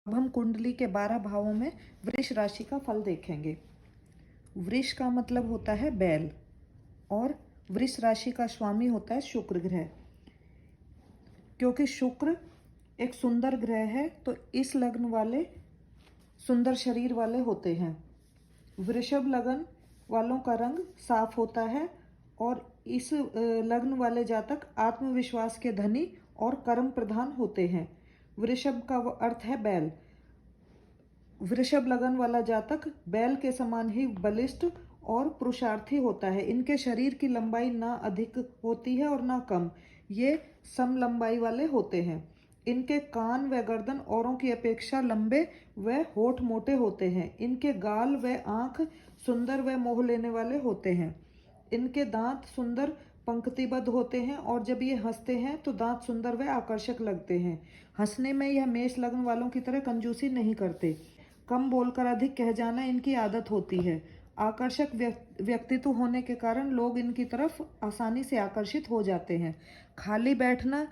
अब हम कुंडली के 12 भावों में वृष राशि का फल देखेंगे। वृष का मतलब होता है बैल और वृष राशि का स्वामी होता है शुक्र ग्रह। क्योंकि शुक्र एक सुंदर ग्रह है तो इस लग्न वाले सुंदर शरीर वाले होते हैं। वृषभ लग्न वालों का रंग साफ होता है और इस लग्न वाले जातक आत्मविश्वास के धनी और कर्म प्रधान होते हैं। वृषभ का अर्थ है बैल। वृषभ लगन वाला जातक बैल के समान ही बलिष्ठ और पुरुषार्थी होता है। इनके शरीर की लंबाई ना अधिक होती है और ना कम, ये सम लंबाई वाले होते हैं। इनके कान व गर्दन औरों की अपेक्षा लंबे व होठ मोटे होते हैं। इनके गाल व आंख सुंदर व मोह लेने वाले होते हैं। इनके दांत सुंदर पंक्तिबद्ध होते हैं और जब ये हंसते हैं तो दांत सुंदर व आकर्षक लगते हैं। हंसने में यह मेष लग्न वालों की तरह कंजूसी नहीं करते। कम बोलकर अधिक कह जाना इनकी आदत होती है। आकर्षक व्यक्तित्व होने के कारण लोग इनकी तरफ आसानी से आकर्षित हो जाते हैं। खाली बैठना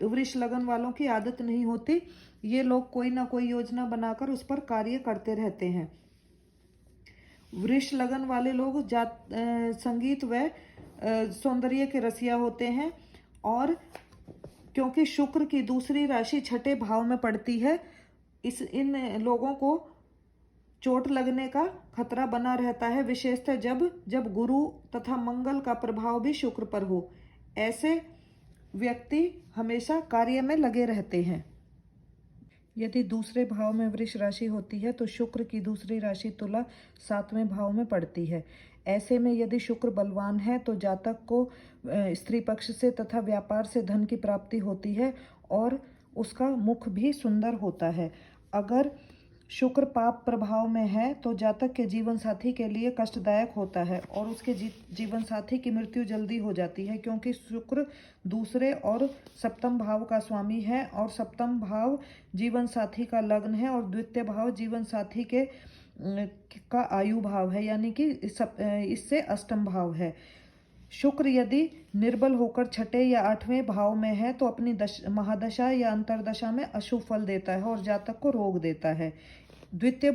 वृष लगन वालों की आदत नहीं होती। ये लोग कोई ना कोई योजना बनाकर उस पर कार्य करते रहते हैं। वृष लगन वाले लोग संगीत व सौंदर्य के रसिया होते हैं और क्योंकि शुक्र की दूसरी राशि छठे भाव में पड़ती है, इन लोगों को चोट लगने का खतरा बना रहता है, विशेषतः जब गुरु तथा मंगल का प्रभाव भी शुक्र पर हो। ऐसे व्यक्ति हमेशा कार्य में लगे रहते हैं। यदि दूसरे भाव में वृष राशि होती है तो शुक्र की दूसरी राशि तुला 7वें भाव में पड़ती है। ऐसे में यदि शुक्र बलवान है तो जातक को स्त्री पक्ष से तथा व्यापार से धन की प्राप्ति होती है और उसका मुख भी सुंदर होता है। अगर शुक्र पाप प्रभाव में है तो जातक के जीवन साथी के लिए कष्टदायक होता है और उसके जीवन साथी की मृत्यु जल्दी हो जाती है, क्योंकि शुक्र दूसरे और सप्तम भाव का स्वामी है और सप्तम भाव जीवन साथी का लग्न है और द्वितीय भाव जीवन साथी के का आयु भाव है, यानी कि इससे अष्टम भाव है। शुक्र यदि निर्बल होकर छठे या 8वें भाव में है तो अपनी महादशा या अंतरदशा में अशुभ फल देता है और जातक को रोग देता है। द्वितीय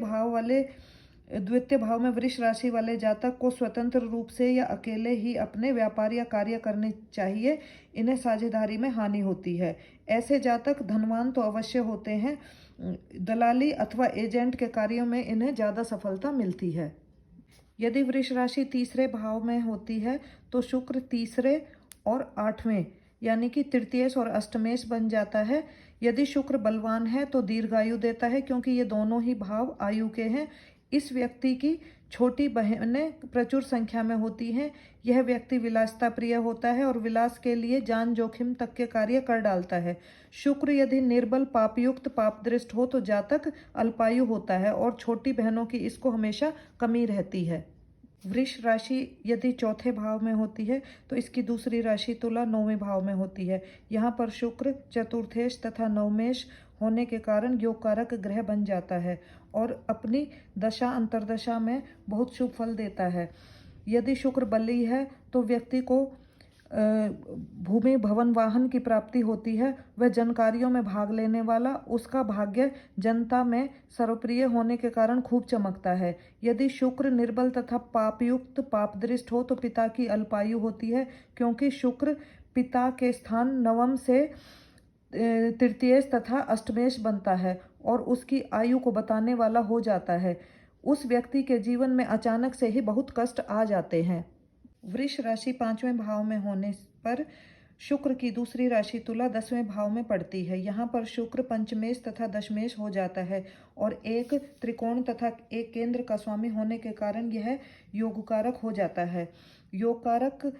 भाव में वृष राशि वाले जातक को स्वतंत्र रूप से या अकेले ही अपने व्यापार या कार्य करने चाहिए। इन्हें साझेदारी में हानि होती है। ऐसे जातक धनवान तो अवश्य होते हैं, दलाली अथवा एजेंट के कार्यों में इन्हें ज़्यादा सफलता मिलती है। यदि वृष राशि तीसरे भाव में होती है तो शुक्र तीसरे और 8वें यानी कि तृतीयेश और अष्टमेश बन जाता है। यदि शुक्र बलवान है तो दीर्घायु देता है, क्योंकि ये दोनों ही भाव आयु के हैं। इस व्यक्ति की छोटी बहनें प्रचुर संख्या में होती हैं। यह व्यक्ति विलासिता प्रिय होता है और विलास के लिए जान जोखिम तक के कार्य कर डालता है। शुक्र यदि निर्बल पापयुक्त पापदृष्ट हो तो जातक अल्पायु होता है और छोटी बहनों की इसको हमेशा कमी रहती है। वृष राशि यदि चौथे भाव में होती है तो इसकी दूसरी राशि तुला 9वें भाव में होती है। यहाँ पर शुक्र चतुर्थेश तथा नवमेश होने के कारण योग कारक ग्रह बन जाता है और अपनी दशा अंतरदशा में बहुत शुभ फल देता है। यदि शुक्र बली है तो व्यक्ति को भूमि भवन वाहन की प्राप्ति होती है। वह जनकार्यों में भाग लेने वाला, उसका भाग्य जनता में सर्वप्रिय होने के कारण खूब चमकता है। यदि शुक्र निर्बल तथा पापयुक्त पापदृष्ट हो तो पिता की अल्पायु होती है, क्योंकि शुक्र पिता के स्थान नवम से तृतीयेश तथा अष्टमेश बनता है और उसकी आयु को बताने वाला हो जाता है। उस व्यक्ति के जीवन में अचानक से ही बहुत कष्ट आ जाते हैं। वृष राशि 5वें भाव में होने पर शुक्र की दूसरी राशि तुला 10वें भाव में पड़ती है। यहाँ पर शुक्र पंचमेश तथा दशमेश हो जाता है और एक त्रिकोण तथा एक केंद्र का स्वामी होने के कारण यह योगकारक हो जाता है। योगकारक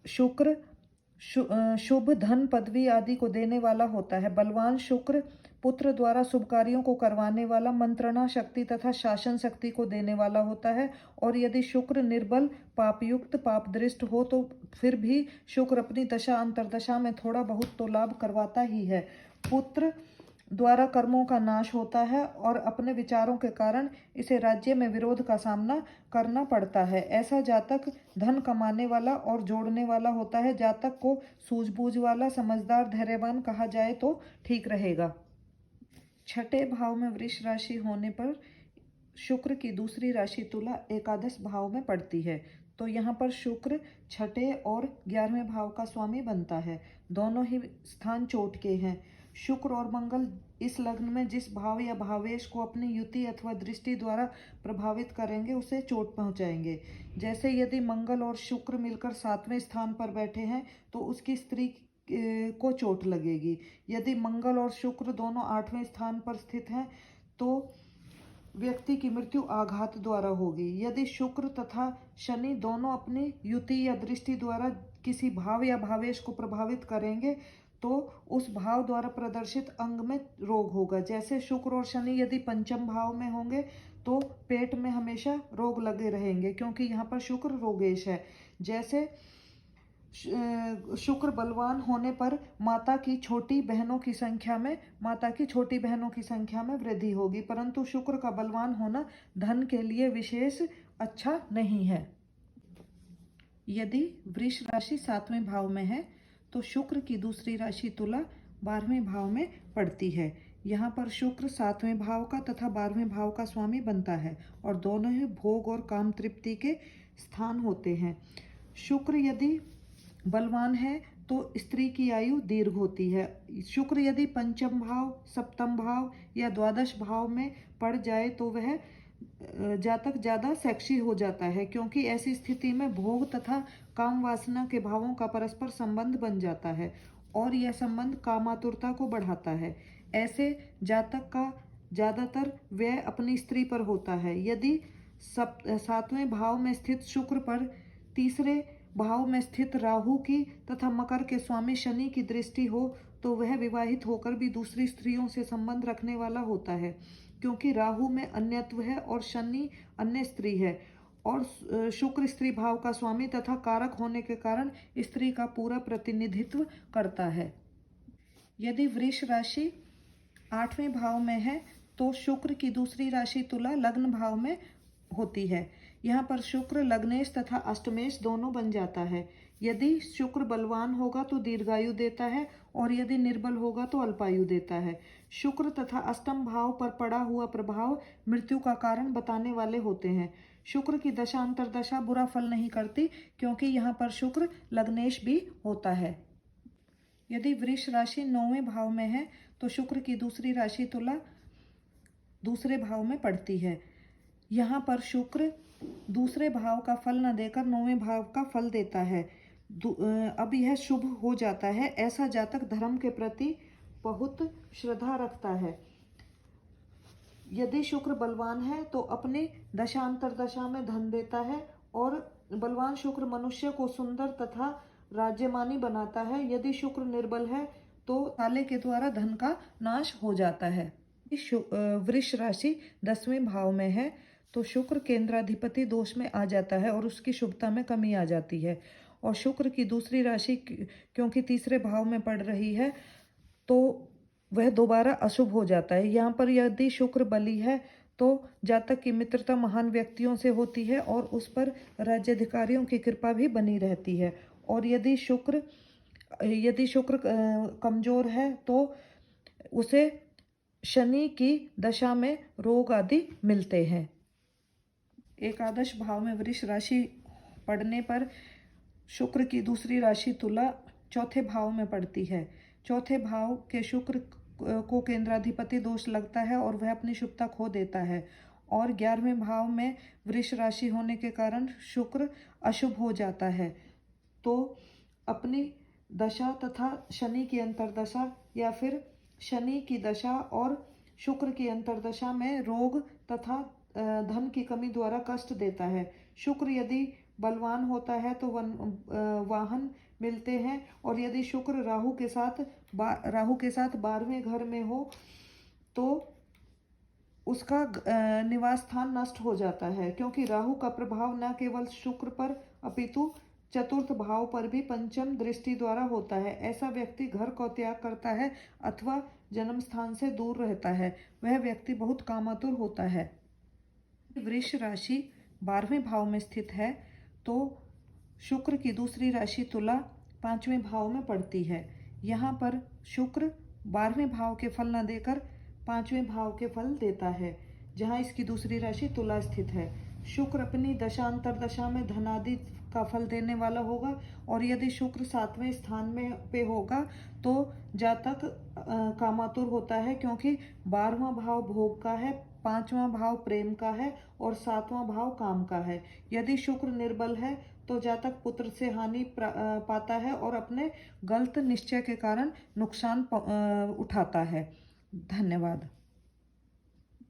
शुक्र शुभ धन पदवी आदि को देने वाला होता है। बलवान शुक्र पुत्र द्वारा शुभ कार्यों को करवाने वाला, मंत्रणा शक्ति तथा शासन शक्ति को देने वाला होता है। और यदि शुक्र निर्बल पापयुक्त पापदृष्ट हो तो फिर भी शुक्र अपनी दशा अंतरदशा में थोड़ा बहुत तो लाभ करवाता ही है। पुत्र द्वारा कर्मों का नाश होता है और अपने विचारों के कारण इसे राज्य में विरोध का सामना करना पड़ता है। ऐसा जातक धन कमाने वाला और जोड़ने वाला होता है। जातक को सूझबूझ वाला, समझदार, धैर्यवान कहा जाए तो ठीक रहेगा। छठे भाव में वृष राशि होने पर शुक्र की दूसरी राशि तुला एकादश भाव में पड़ती है। तो यहाँ पर शुक्र छठे और 11वें भाव का स्वामी बनता है। दोनों ही स्थान चोट के हैं। शुक्र और मंगल इस लग्न में जिस भाव या भावेश को अपनी युति अथवा दृष्टि द्वारा प्रभावित करेंगे उसे चोट पहुंचाएंगे। जैसे यदि मंगल और शुक्र मिलकर 7वें स्थान पर बैठे हैं तो उसकी स्त्री को चोट लगेगी। यदि मंगल और शुक्र दोनों 8वें स्थान पर स्थित हैं तो व्यक्ति की मृत्यु आघात द्वारा होगी। यदि शुक्र तथा शनि दोनों अपनी युति या दृष्टि द्वारा किसी भाव या भावेश को प्रभावित करेंगे तो उस भाव द्वारा प्रदर्शित अंग में रोग होगा। जैसे शुक्र और शनि यदि पंचम भाव में होंगे तो पेट में हमेशा रोग लगे रहेंगे, क्योंकि यहाँ पर शुक्र रोगेश है। जैसे शुक्र बलवान होने पर माता की छोटी बहनों की संख्या में वृद्धि होगी, परंतु शुक्र का बलवान होना धन के लिए विशेष अच्छा नहीं है। यदि वृष राशि 7वें भाव में है तो शुक्र की दूसरी राशि तुला 12वें भाव में पड़ती है। यहाँ पर शुक्र 7वें भाव का तथा 12वें भाव का स्वामी बनता है और दोनों ही भोग और काम तृप्ति के स्थान होते हैं। शुक्र यदि बलवान है तो स्त्री की आयु दीर्घ होती है। शुक्र यदि पंचम भाव, सप्तम भाव या द्वादश भाव में पड़ जाए तो वह जातक ज़्यादा सेक्सी हो जाता है, क्योंकि ऐसी स्थिति में भोग तथा काम वासना के भावों का परस्पर संबंध बन जाता है और यह संबंध कामातुरता को बढ़ाता है। ऐसे जातक का ज़्यादातर व्यय अपनी स्त्री पर होता है। यदि 7वें भाव में स्थित शुक्र पर तीसरे भाव में स्थित राहु की तथा मकर के स्वामी शनि की दृष्टि हो तो वह विवाहित होकर भी दूसरी स्त्रियों से संबंध रखने वाला होता है, क्योंकि राहु में अन्यत्व है और शनि अन्य स्त्री है और शुक्र स्त्री भाव का स्वामी तथा कारक होने के कारण स्त्री का पूरा प्रतिनिधित्व करता है। यदि वृष राशि 8वें भाव में है तो शुक्र की दूसरी राशि तुला लग्न भाव में होती है। यहाँ पर शुक्र लग्नेश तथा अष्टमेश दोनों बन जाता है। यदि शुक्र बलवान होगा तो दीर्घायु देता है और यदि निर्बल होगा तो अल्पायु देता है। शुक्र तथा अष्टम भाव पर पड़ा हुआ प्रभाव मृत्यु का कारण बताने वाले होते हैं। शुक्र की दशा अंतरदशा बुरा फल नहीं करती, क्योंकि यहाँ पर शुक्र लग्नेश भी होता है। यदि वृष राशि 9वें भाव में है तो शुक्र की दूसरी राशि तुला दूसरे भाव में पड़ती है। यहाँ पर शुक्र दूसरे भाव का फल न देकर 9वें भाव का फल देता है। अब यह शुभ हो जाता है। ऐसा जातक धर्म के प्रति बहुत श्रद्धा रखता है। यदि शुक्र बलवान है तो अपनी दशांतर दशा में धन देता है और बलवान शुक्र मनुष्य को सुंदर तथा राज्यमानी बनाता है। यदि शुक्र निर्बल है तो ताले के द्वारा धन का नाश हो जाता है। वृष राशि 10वें भाव में है तो शुक्र केंद्राधिपति दोष में आ जाता है और उसकी शुभता में कमी आ जाती है। और शुक्र की दूसरी राशि क्योंकि तीसरे भाव में पड़ रही है तो वह दोबारा अशुभ हो जाता है। यहाँ पर यदि शुक्र बली है तो जातक की मित्रता महान व्यक्तियों से होती है और उस पर राज्याधिकारियों की कृपा भी बनी रहती है। और यदि शुक्र कमजोर है तो उसे शनि की दशा में रोग आदि मिलते हैं। एकादश भाव में वृष राशि पड़ने पर शुक्र की दूसरी राशि तुला चौथे भाव में पड़ती है। चौथे भाव के शुक्र को केंद्राधिपति दोष लगता है और वह अपनी शुभता खो देता है। और 11वें भाव में वृष राशि होने के कारण शुक्र अशुभ हो जाता है। तो अपनी दशा तथा शनि की अंतरदशा या फिर शनि की दशा और शुक्र की अंतरदशा में रोग तथा धन की कमी द्वारा कष्ट देता है। शुक्र यदि बलवान होता है तो वाहन मिलते हैं और यदि शुक्र राहु के साथ 12वें घर में हो तो उसका निवास स्थान नष्ट हो जाता है, क्योंकि राहु का प्रभाव न केवल शुक्र पर अपितु चतुर्थ भाव पर भी पंचम दृष्टि द्वारा होता है। ऐसा व्यक्ति घर को त्याग करता है अथवा जन्म स्थान से दूर रहता है। वह व्यक्ति बहुत कामातुर होता है। वृष राशि 12वें भाव में स्थित है तो शुक्र की दूसरी राशि तुला 5वें भाव में पड़ती है। यहाँ पर शुक्र 12वें भाव के फल न देकर पांचवें भाव के फल देता है, जहाँ इसकी दूसरी राशि तुला स्थित है। शुक्र अपनी दशांतर दशा में धनादि का फल देने वाला होगा, और यदि शुक्र 7वें स्थान में पे होगा तो जातक कामातुर होता है, क्योंकि 12वां भाव भोग का है, 5वां भाव प्रेम का है और 7वां भाव काम का है। यदि शुक्र निर्बल है तो जातक पुत्र से हानि पाता है और अपने गलत निश्चय के कारण नुकसान उठाता है। धन्यवाद।